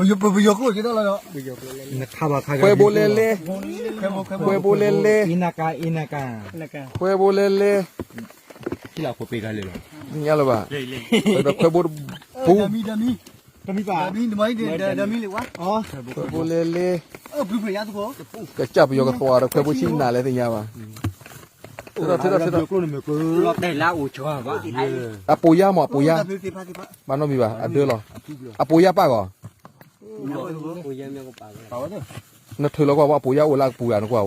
ကိုကျတော့လာတော့ ခါပါခါ ခွဲဘိုလေလေ ခဲမို ခွဲဘိုလေလေ အင်းနာကာအင်းနာကာ ခွဲဘိုလေလေ ဒီလောက်ကိုပေးကြလေလို့ ညလာပါ လေလေ ခွဲဘိုဘူ ဒမီပါ ဒမီဒမီလေကွာ အော် ခွဲဘိုလေလေ ဘလူးဖရရသကော ကจับယောကသွားတော့ခွဲဘိုချင်းနာလဲတင်ရပါတော့ထတော့ ကိုလိုမျိုးကိုလောက်တဲ့လာဦးချောပါ အပူရမအပူရမနော်မီပါအဒဲလောအပူရပါကော ကိုရမြောက်ပါပါတော့ နထလောကွာအပူရဝလာပူရနော်ကွာ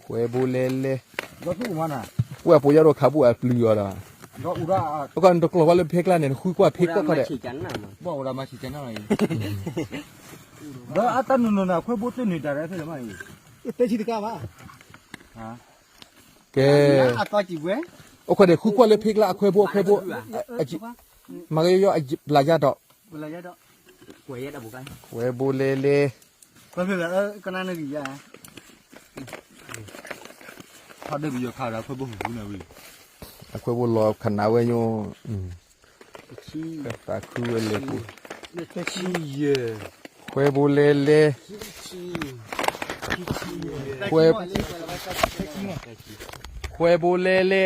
ခွဲဘိုလေလေ တော့သူ့မနာ ကွာပူရတော့ခဘူးအပလီရတာ တော့ဦးရာ တော့ကတော့ကလောကလည်းဖေကလာနေခွေးကွာဖေကကွာတဲ့ ချီချန်နာမှာ ဘောရမရှိချင်တော့လေ တော့အတနုနနာခွဲဖို့တင်နေတာတဲ့ဆိုမှတေချီတကပါ ကဲ အတော့ကြည့်ပွဲ အခုတဲ့ခွေးကွာလည်းဖေကလာခွဲဘိုအကြည့်မရရလာကြတော့ ဘလာရတော့ ကိုရတဲ့ဘူကိုင်း ခွဲဘိုလေလေ ဘာဖြစ်လဲကနန်းနေကြီးရ ဖတ်တယ်ပြီးခါတာခွဲဖို့ဘူးနေပြီ ခွဲဘိုလောခနာဝဲညို ချီ တာခူးလေပူ ချီရ ခွဲဘိုလေလေ ချီ ခွဲဘိုလေလေ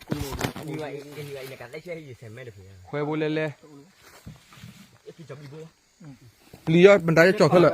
ဒီမှာဒီကလက်ချက်ရေးဆယ်မဲတယ်ဖေ ခွဲဘိုလေလေ အပြစ်ကြောင့်ဒီဘော လီရဘန်ဒါကြောက်ခက်လား